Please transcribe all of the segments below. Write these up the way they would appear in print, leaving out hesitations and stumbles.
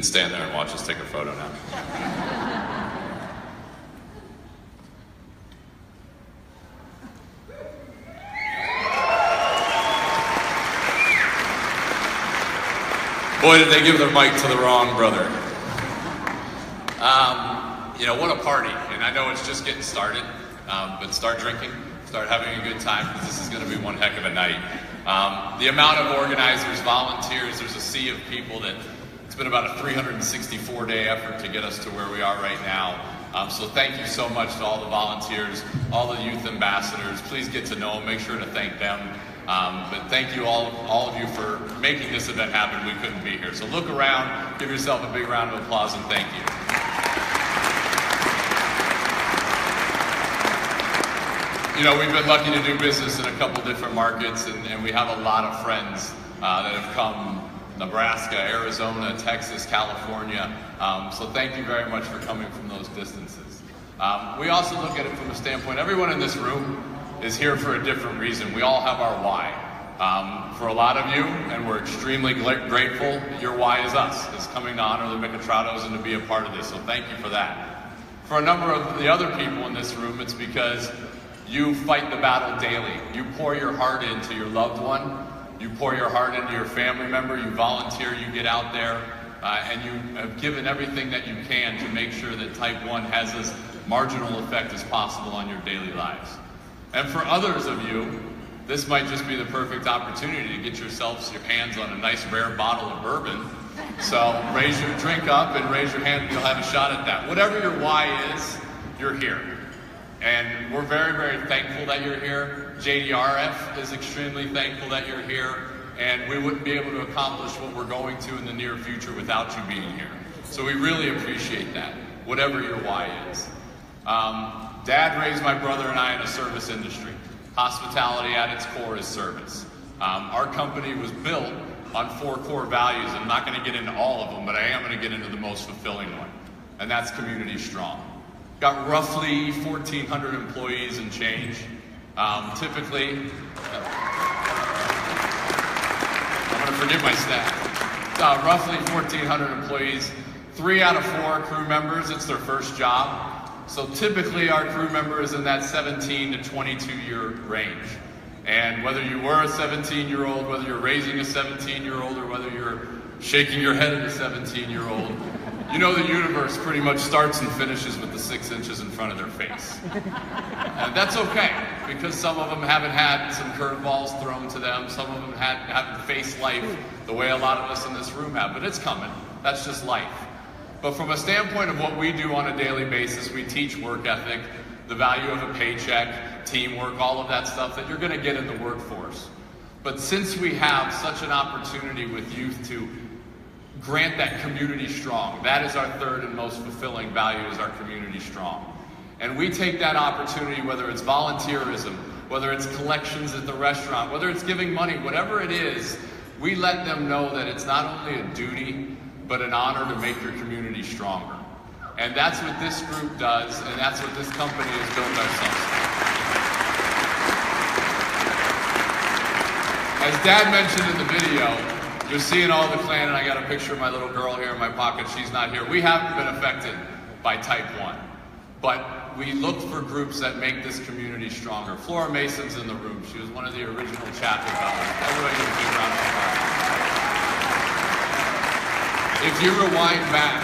can stand there and watch us take a photo now. Boy, did they give their mic to the wrong brother. You know, what a party. And I know it's just getting started, but start drinking, start having a good time, because this is going to be one heck of a night. The amount of organizers, volunteers, there's a sea of people that it's been about a 364-day effort to get us to where we are right now. So thank you so much to all the volunteers, all the youth ambassadors. Please get to know them, make sure to thank them. But thank you all of you for making this event happen. We couldn't be here. So look around, give yourself a big round of applause, and thank you. You know, we've been lucky to do business in a couple different markets, and we have a lot of friends that have come, Nebraska, Arizona, Texas, California. So thank you very much for coming from those distances. We also look at it from a standpoint, everyone in this room is here for a different reason. We all have our why. For a lot of you, and we're extremely grateful, your why is us. It's coming to honor the Micatrottos and to be a part of this, so thank you for that. For a number of the other people in this room, it's because you fight the battle daily. You pour your heart into your loved one. You pour your heart into your family member. You volunteer, you get out there, and you have given everything that you can to make sure that type 1 has as marginal effect as possible on your daily lives. And for others of you, this might just be the perfect opportunity to get yourselves your hands on a nice rare bottle of bourbon. So raise your drink up and raise your hand and you'll have a shot at that. Whatever your why is, you're here. And we're very, very thankful that you're here. JDRF is extremely thankful that you're here. And we wouldn't be able to accomplish what we're going to in the near future without you being here. So we really appreciate that, whatever your why is. Dad raised my brother and I in a service industry. Hospitality at its core is service. Our company was built on 4 core values. I'm not going to get into all of them, but I am going to get into the most fulfilling one, and that's community strong. Got roughly 1,400 employees and change. Typically, I'm going to forget my staff. Roughly 1,400 employees. 3 out of 4 crew members, it's their first job. So typically our crew member is in that 17 to 22-year range. And whether you were a 17-year-old, whether you're raising a 17-year-old, or whether you're shaking your head at a 17-year-old, you know the universe pretty much starts and finishes with the 6 inches in front of their face. And that's okay, because some of them haven't had some curveballs thrown to them. Some of them haven't faced life the way a lot of us in this room have, but it's coming. That's just life. But from a standpoint of what we do on a daily basis, we teach work ethic, the value of a paycheck, teamwork, all of that stuff that you're going to get in the workforce. But since we have such an opportunity with youth to grant that community strong, that is our third and most fulfilling value, is our community strong. And we take that opportunity, whether it's volunteerism, whether it's collections at the restaurant, whether it's giving money, whatever it is, we let them know that it's not only a duty, but an honor to make your community stronger. And that's what this group does, and that's what this company has built ourselves for. As Dad mentioned in the video, you're seeing all the clan, and I got a picture of my little girl here in my pocket. She's not here. We haven't been affected by type 1, but we look for groups that make this community stronger. Flora Mason's in the room. She was one of the original chapter fellows. Everybody give a big round of applause. If you rewind back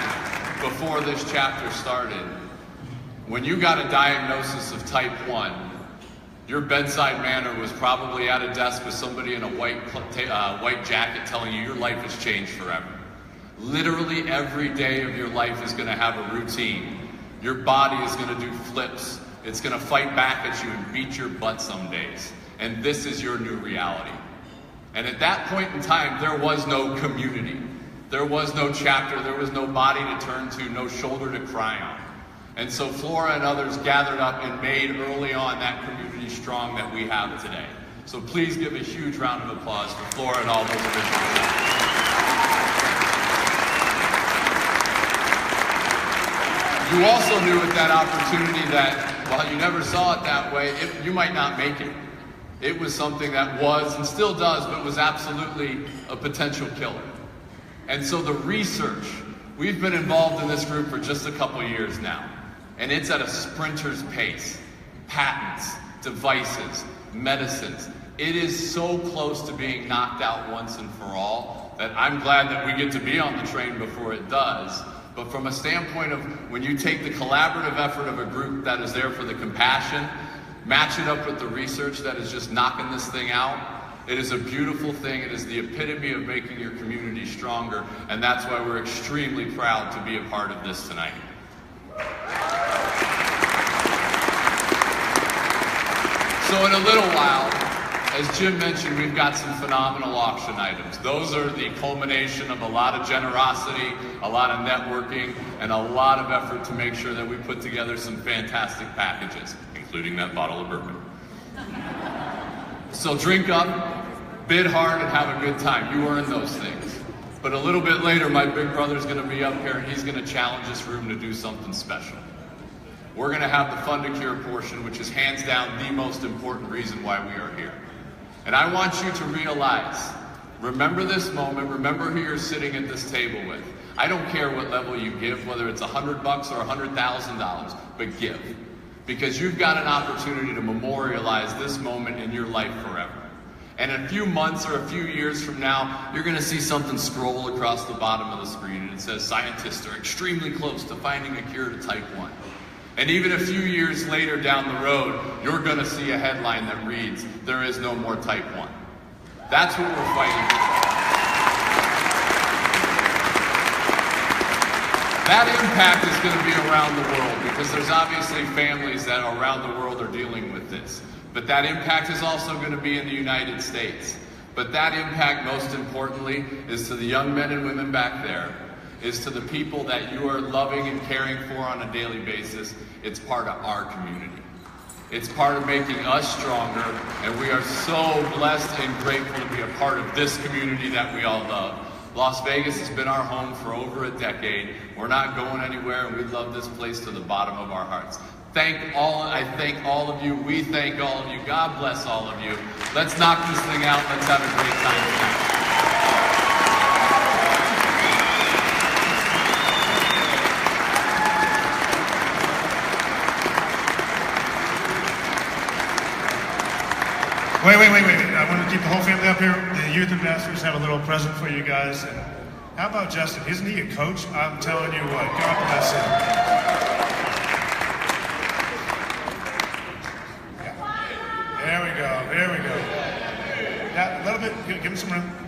before this chapter started, when you got a diagnosis of type 1, your bedside manner was probably at a desk with somebody in a white jacket telling you your life has changed forever. Literally every day of your life is going to have a routine. Your body is going to do flips. It's going to fight back at you and beat your butt some days. And this is your new reality. And at that point in time, there was no community. There was no chapter, there was no body to turn to, no shoulder to cry on. And so Flora and others gathered up and made early on that community strong that we have today. So please give a huge round of applause for Flora and all those original chapters. You also knew at that opportunity that while you never saw it that way, you might not make it. It was something that was, and still does, but was absolutely a potential killer. And so the research We've been involved in this group for just a couple years now, and it's at a sprinter's pace. Patents, devices, medicines. It is so close to being knocked out once and for all that I'm glad that we get to be on the train before it does. But from a standpoint of when you take the collaborative effort of a group that is there for the compassion, match it up with the research that is just knocking this thing out, it is a beautiful thing. It is the epitome of making your community stronger, and that's why we're extremely proud to be a part of this tonight. So in a little while, as Jim mentioned, we've got some phenomenal auction items. Those are the culmination of a lot of generosity, a lot of networking, and a lot of effort to make sure that we put together some fantastic packages, including that bottle of bourbon. So drink up, bid hard, and have a good time. You earn those things. But a little bit later, my big brother's gonna be up here and he's gonna challenge this room to do something special. We're gonna have the Fund to Cure portion, which is hands down the most important reason why we are here. And I want you to realize, remember this moment, remember who you're sitting at this table with. I don't care what level you give, whether it's $100 or $100,000, but give. Because you've got an opportunity to memorialize this moment in your life forever. And in a few months or a few years from now, you're gonna see something scroll across the bottom of the screen and it says, scientists are extremely close to finding a cure to type 1. And even a few years later down the road, you're gonna see a headline that reads, there is no more type 1. That's what we're fighting for. That impact is gonna be around the world because there's obviously families that around the world are dealing with this. But that impact is also gonna be in the United States. But that impact, most importantly, is to the young men and women back there, is to the people that you are loving and caring for on a daily basis. It's part of our community. It's part of making us stronger, and we are so blessed and grateful to be a part of this community that we all love. Las Vegas has been our home for over a decade. We're not going anywhere, and we love this place to the bottom of our hearts. I thank all of you. We thank all of you. God bless all of you. Let's knock this thing out. Let's have a great time tonight. Wait. I want to keep the whole family up here. The youth ambassadors have a little present for you guys. And how about Justin? Isn't he a coach? I'm telling you what, God bless him. Yeah. There we go. Yeah, a little bit. Give him some room.